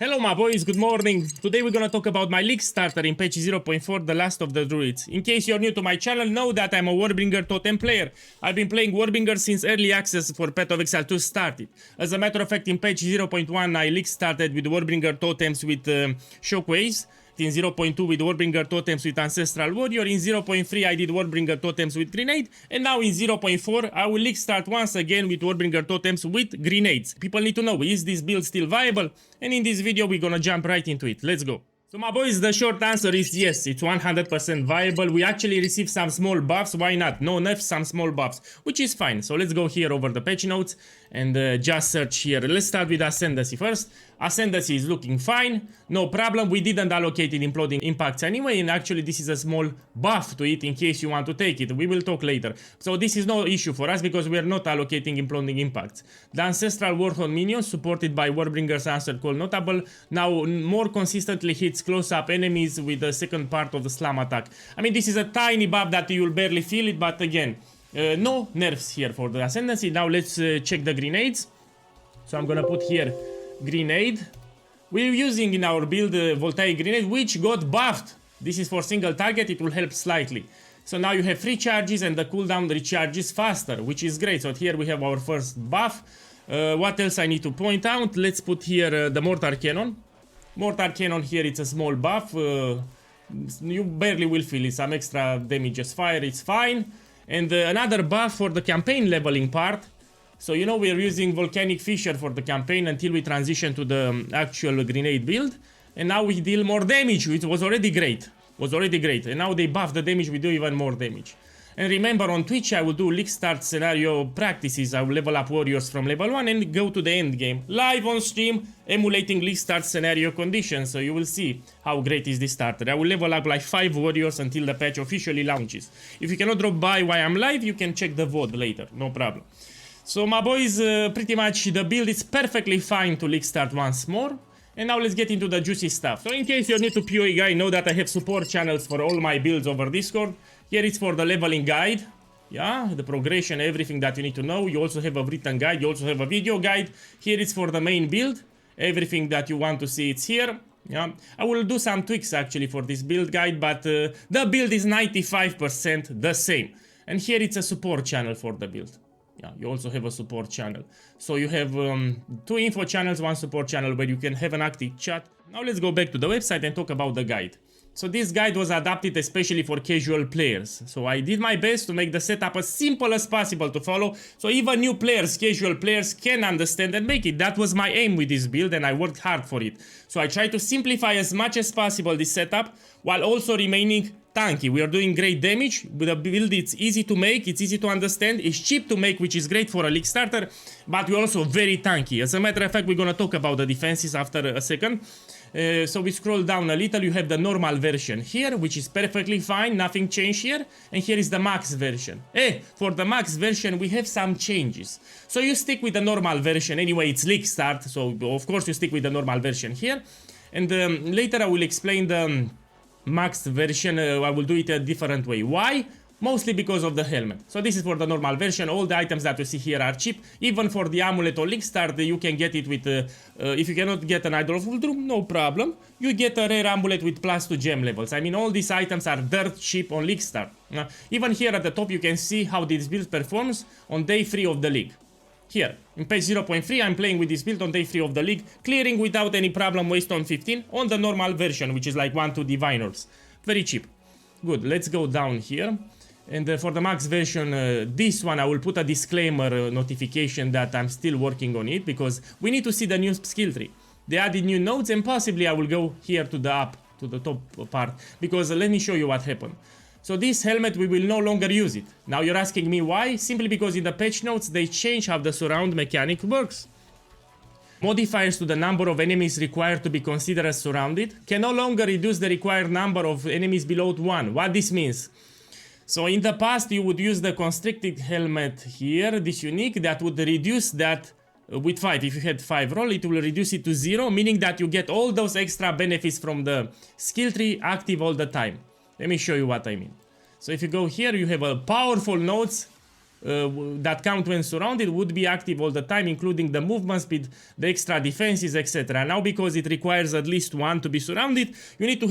Hello my boys, good morning. Today we're gonna talk about my league starter in patch 0.4, the last of the druids. In case you're new to my channel, know that I'm a Warbringer Totem player. I've been playing Warbringer since early access for Path of Exile 2 started. As a matter of fact, in patch 0.1 I league started with Warbringer Totems with Shockwaves. In 0.2 with Warbringer Totems with Ancestral Warrior. In 0.3 I did Warbringer Totems with Grenade. And now in 0.4 I will league start once again with Warbringer Totems with Grenades. People need to know, is this build still viable? And in this video we're gonna jump right into it. Let's go. So my boys, the short answer is yes, it's 100% viable. We actually received some small buffs, why not? No nerfs, some small buffs, which is fine. So let's go here over the patch notes and just search here. Let's start with Ascendancy first. Ascendancy is looking fine, no problem. We didn't allocate it imploding impacts anyway, and actually this is a small buff to it in case you want to take it. We will talk later. So this is no issue for us because we are not allocating imploding impacts. The Ancestral Warthog minions supported by Warbringer's Answer Call Notable now more consistently hits close-up enemies with the second part of the slam attack. I mean, this is a tiny buff that you will barely feel it, but again, no nerfs here for the Ascendancy. Now let's check the grenades. So I'm gonna put here Grenade. We're using in our build Voltaic Grenade, which got buffed. This is for single target, it will help slightly. So now you have 3 charges and the cooldown recharges faster, which is great. So here we have our first buff. What else I need to point out? Let's put here the Mortar Cannon. Mortar Cannon here, it's a small buff. You barely will feel it, some extra damages fire, it's fine. And another buff for the campaign leveling part. So you know we're using Volcanic Fissure for the campaign until we transition to the actual grenade build. And now we deal more damage, which was already great. And now they buff the damage, we do even more damage. And remember, on Twitch I will do league start scenario practices. I will level up warriors from level 1 and go to the end game. Live on stream, emulating league start scenario conditions. So you will see how great is this starter. I will level up like 5 warriors until the patch officially launches. If you cannot drop by while I'm live, you can check the VOD later, no problem. So my boys, pretty much the build is perfectly fine to league start once more. And now let's get into the juicy stuff. So in case you're new to POEGuy, know that I have support channels for all my builds over Discord. Here it's for the leveling guide. Yeah, the progression, everything that you need to know. You also have a written guide, you also have a video guide. Here it's for the main build. Everything that you want to see, it's here. Yeah, I will do some tweaks actually for this build guide, but the build is 95% the same. And here it's a support channel for the build. Yeah, you also have a support channel. So you have 2 info channels, 1 support channel where you can have an active chat. Now let's go back to the website and talk about the guide. So this guide was adapted especially for casual players. So I did my best to make the setup as simple as possible to follow. So even new players, casual players can understand and make it. That was my aim with this build and I worked hard for it. So I tried to simplify as much as possible this setup while also remaining tanky. We are doing great damage. With a build it's easy to make, it's easy to understand, it's cheap to make, which is great for a league starter, but we're also very tanky. As a matter of fact, we're gonna talk about the defenses after a second. So we scroll down a little, you have the normal version here, which is perfectly fine, nothing changed here. And here is the max version. For the max version we have some changes. So you stick with the normal version, anyway it's league start, so of course you stick with the normal version here. And later I will explain the max version, I will do it a different way. Why? Mostly because of the helmet. So this is for the normal version. All the items that you see here are cheap. Even for the amulet or league start, you can get it with, if you cannot get an Idol of Uldrum, no problem. You get a rare amulet with +2 gem levels. I mean, all these items are dirt cheap on league start. Even here at the top, you can see how this build performs on day 3 of the league. Here, in page 0.3, I'm playing with this build on day 3 of the league, clearing without any problem waste on 15 on the normal version, which is like 1-2 diviners. Very cheap. Good, let's go down here. And for the max version, this one I will put a disclaimer notification that I'm still working on it, because we need to see the new skill tree. They added new nodes and possibly I will go here to the top part, because let me show you what happened. So this helmet, we will no longer use it. Now you're asking me why? Simply because in the patch notes they change how the surround mechanic works. Modifiers to the number of enemies required to be considered as surrounded can no longer reduce the required number of enemies below 1. What this means? So in the past you would use the constricted helmet here, this unique, that would reduce that with 5. If you had 5 roll, it will reduce it to 0, meaning that you get all those extra benefits from the skill tree active all the time. Let me show you what I mean. So if you go here, you have a powerful nodes that count when surrounded would be active all the time, including the movement speed, the extra defenses, etc. Now, because it requires at least one to be surrounded, you need to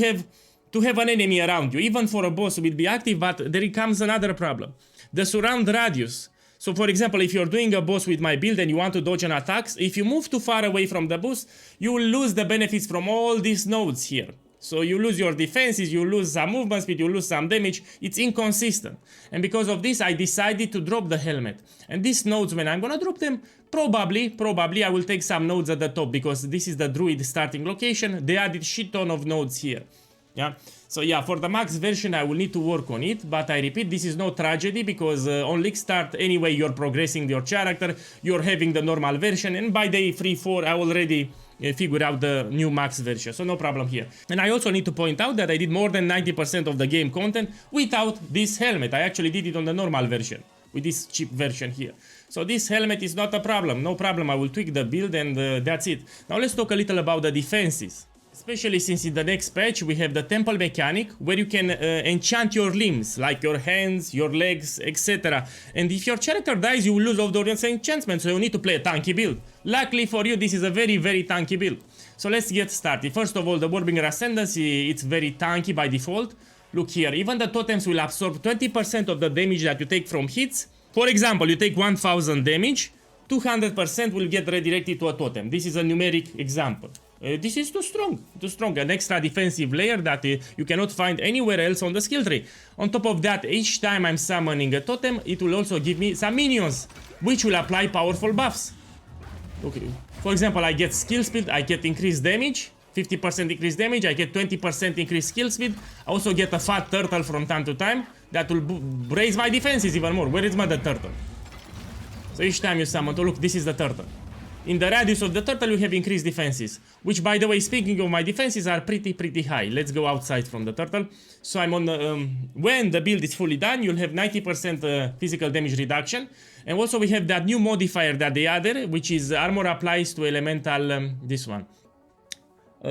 have an enemy around you. Even for a boss, it will be active, but there comes another problem. The surround radius. So, for example, if you're doing a boss with my build and you want to dodge an attack, if you move too far away from the boss, you will lose the benefits from all these nodes here. So you lose your defenses, you lose some movement speed, you lose some damage. It's inconsistent. And because of this, I decided to drop the helmet. And these nodes, when I'm gonna drop them, probably I will take some nodes at the top, because this is the druid starting location. They added shit ton of nodes here. Yeah. So yeah, for the max version, I will need to work on it. But I repeat, this is no tragedy, because on League Start, anyway, you're progressing your character. You're having the normal version. And by day 3-4, I already figure out the new max version, so no problem here. And I also need to point out that I did more than 90% of the game content without this helmet. I actually did it on the normal version, with this cheap version here. So this helmet is not a problem, no problem. I will tweak the build and that's it. Now let's talk a little about the defenses. Especially since in the next patch we have the temple mechanic, where you can enchant your limbs, like your hands, your legs, etc. And if your character dies, you will lose all those enchantments, so you need to play a tanky build. Luckily for you, this is a very, very tanky build. So let's get started. First of all, the Warbringer Ascendancy, it's very tanky by default. Look here, even the totems will absorb 20% of the damage that you take from hits. For example, you take 1000 damage, 200% will get redirected to a totem. This is a numeric example. This is too strong, an extra defensive layer that you cannot find anywhere else on the skill tree. On top of that, each time I'm summoning a totem, it will also give me some minions, which will apply powerful buffs. Okay. For example, I get skill speed, I get increased damage, 50% increased damage, I get 20% increased skill speed. I also get a fat turtle from time to time that will raise my defenses even more. Where is my turtle? So each time you summon, oh look, this is the turtle. In the radius of the turtle, you have increased defenses, which, by the way, speaking of my defenses, are pretty high. Let's go outside from the turtle. So I'm on when the build is fully done, you'll have 90% physical damage reduction. And also we have that new modifier that they added, which is armor applies to elemental, this one.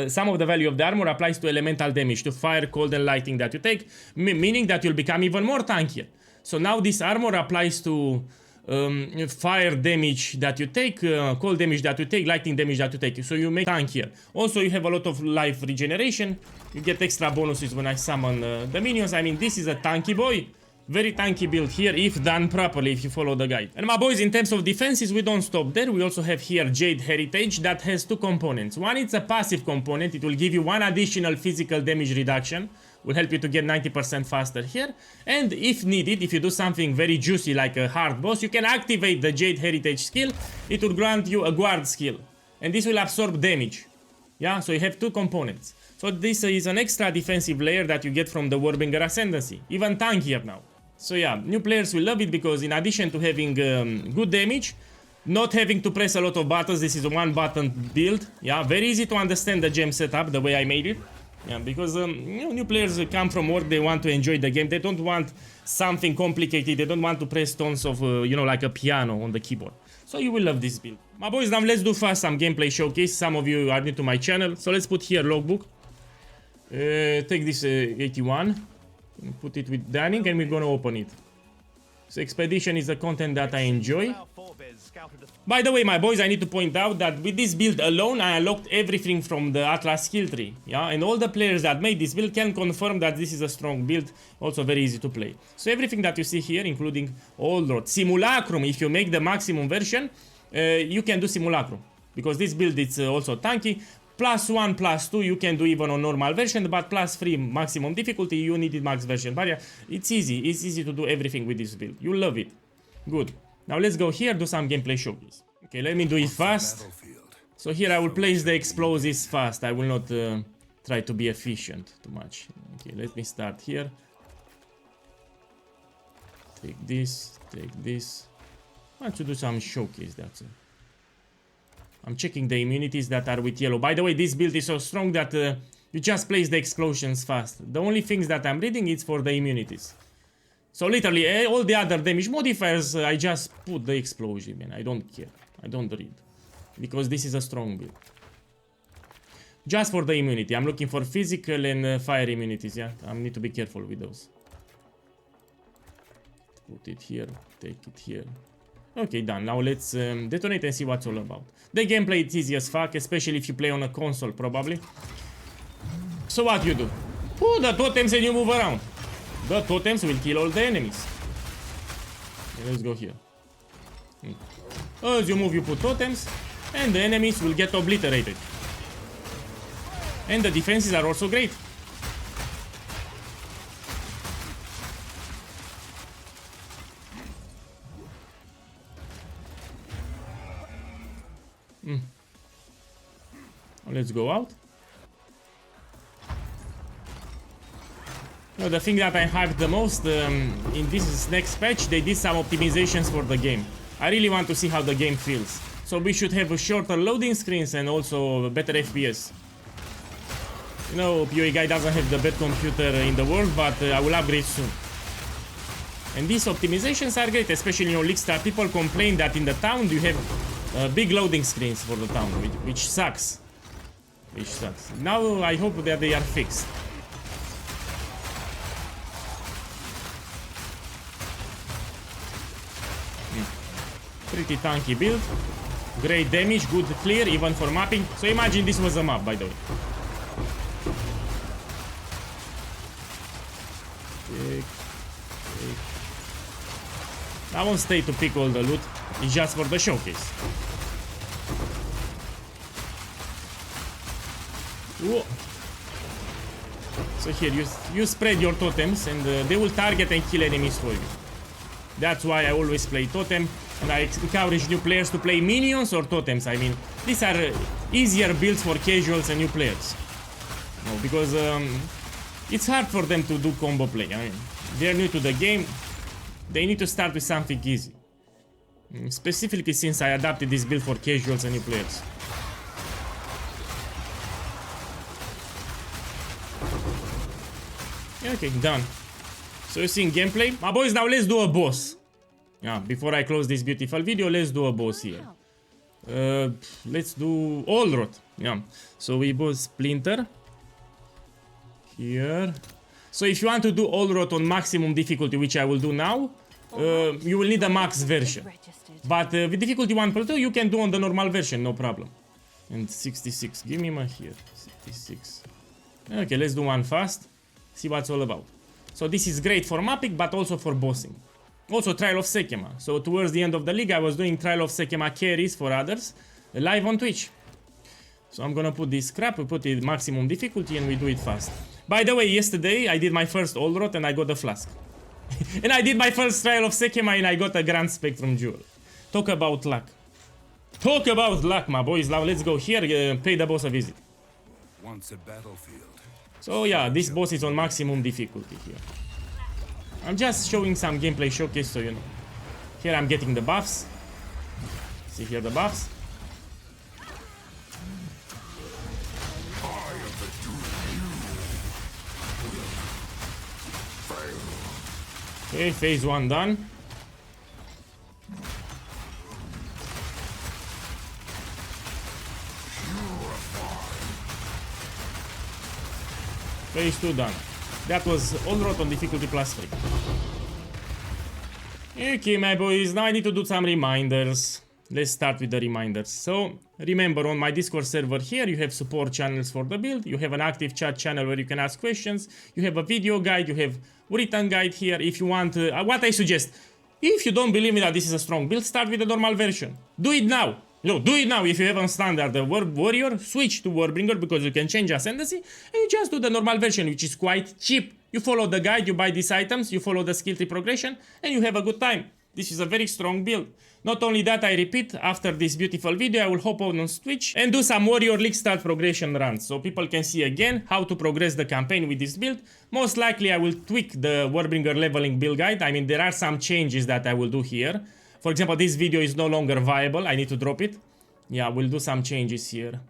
Some of the value of the armor applies to elemental damage, to fire, cold, and lightning that you take, meaning that you'll become even more tankier. So now this armor applies to fire damage that you take, cold damage that you take, lightning damage that you take, so you make tankier. Also, you have a lot of life regeneration. You get extra bonuses when I summon the minions. I mean, this is a tanky boy. Very tanky build here, if done properly, if you follow the guide. And my boys, in terms of defenses, we don't stop there. We also have here Jade Heritage that has two components. One, it's a passive component. It will give you one additional physical damage reduction. Will help you to get 90% faster here. And if needed, if you do something very juicy like a hard boss, you can activate the Jade Heritage skill. It will grant you a guard skill. And this will absorb damage. Yeah, so you have two components. So this is an extra defensive layer that you get from the Warbringer Ascendancy. Even tankier now. So yeah, new players will love it, because in addition to having good damage, not having to press a lot of buttons, this is a one button build. Yeah, very easy to understand the gem setup, the way I made it. Yeah, because you know, new players come from work, they want to enjoy the game. They don't want something complicated. They don't want to press tons of, you know, like a piano on the keyboard. So you will love this build. My boys, now let's do fast some gameplay showcase. Some of you are new to my channel. So let's put here logbook. Take this 81. Put it with dining and we're gonna open it. So expedition is the content that I enjoy. By the way, my boys, I need to point out that with this build alone, I unlocked everything from the Atlas skill tree. Yeah, and all the players that made this build can confirm that this is a strong build, also very easy to play. So everything that you see here, including all Lord Simulacrum, if you make the maximum version, you can do Simulacrum, because this build is also tanky. +1, +2, you can do even on normal version, but +3 maximum difficulty, you need it max version. But yeah, it's easy to do everything with this build. You love it. Good. Now let's go here, do some gameplay showcase. Okay, let me do it fast. So here I will place the explosives fast. I will not try to be efficient too much. Okay, let me start here. Take this, take this. I want to do some showcase, that's it. I'm checking the immunities that are with yellow. By the way, this build is so strong that you just place the explosions fast. The only things that I'm reading is for the immunities. So literally, all the other damage modifiers, I just put the explosion in. I don't care. I don't read. Because this is a strong build. Just for the immunity. I'm looking for physical and fire immunities, yeah? I need to be careful with those. Put it here, take it here. Okay, done. Now let's detonate and see what's all about. The gameplay is easy as fuck, especially if you play on a console, probably. So what you do? Put the totems and you move around. The totems will kill all the enemies. Okay, let's go here. As you move, you put totems, and the enemies will get obliterated. And the defenses are also great. Let's go out. No, the thing that I hyped the most in this next patch, they did some optimizations for the game. I really want to see how the game feels. So we should have shorter loading screens and also better FPS. You know, POEGuy doesn't have the best computer in the world, but I will upgrade soon. And these optimizations are great, especially, you know, League Star. People complain that in the town you have big loading screens for the town, which sucks. Now I hope that they are fixed. Pretty tanky build. Great damage, good clear, even for mapping. So imagine this was a map, by the way. I won't stay to pick all the loot. It's just for the showcase. Whoa. So here, you spread your totems and they will target and kill enemies for you. That's why I always play totem, and I encourage new players to play minions or totems. I mean, these are easier builds for casuals and new players. No, because it's hard for them to do combo play. I mean, they're new to the game. They need to start with something easy. Specifically since I adapted this build for casuals and new players. Okay, done. So you're seeing gameplay. My boys, now let's do a boss. Yeah, before I close this beautiful video, let's do a boss here. Let's do Allrot. Yeah. So we both Splinter. Here. So if you want to do Allrot on maximum difficulty, which I will do now, you will need a max version. But with difficulty 1.2, you can do on the normal version, no problem. And 66. Give me my here. 66. Okay, let's do one fast. See what's all about. So this is great for mapping, but also for bossing. Also Trial of Sekema. So towards the end of the league, I was doing Trial of Sekema carries for others live on Twitch. So I'm gonna put this crap, we put it maximum difficulty and we do it fast. By the way, yesterday I did my first Allrot and I got a flask. And I did my first Trial of Sekema and I got a Grand Spectrum Jewel. Talk about luck. Talk about luck, my boys. Now let's go here, pay the boss a visit. Once a battlefield. So yeah, this boss is on maximum difficulty here. I'm just showing some gameplay showcase so you know. Here I'm getting the buffs. See here the buffs. Okay, phase 1 done. Phase 2 done. That was Allrot on difficulty +3. Okay, my boys, now I need to do some reminders. Let's start with the reminders. So, remember, on my Discord server here, you have support channels for the build, you have an active chat channel where you can ask questions, you have a video guide, you have written guide here. If you want, what I suggest, if you don't believe me that this is a strong build, start with the normal version. Do it now. No, do it now. If you have on standard warrior, switch to warbringer because you can change ascendancy, and you just do the normal version, which is quite cheap. You follow the guide, you buy these items, you follow the skill tree progression, and you have a good time. This is a very strong build. Not only that, I repeat, after this beautiful video, I will hop on Twitch and do some Warrior League start progression runs, so people can see again how to progress the campaign with this build. Most likely, I will tweak the Warbringer leveling build guide. I mean, there are some changes that I will do here. For example, this video is no longer viable. I need to drop it. Yeah, we'll do some changes here.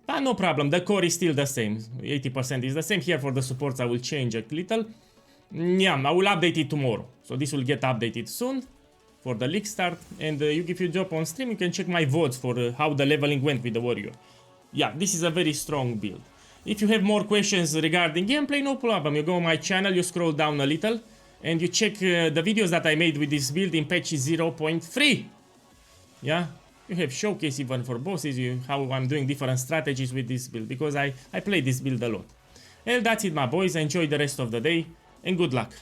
But no problem, the core is still the same. 80% is the same. Here for the supports, I will change a little. Yeah, I will update it tomorrow. So this will get updated soon for the league start. And if you drop on stream, you can check my votes for how the leveling went with the warrior. Yeah, this is a very strong build. If you have more questions regarding gameplay, no problem. You go on my channel, you scroll down a little, and you check the videos that I made with this build in patch 0.3. Yeah, you have showcase even for bosses, how I'm doing different strategies with this build, because I play this build a lot. And that's it, my boys. Enjoy the rest of the day and good luck.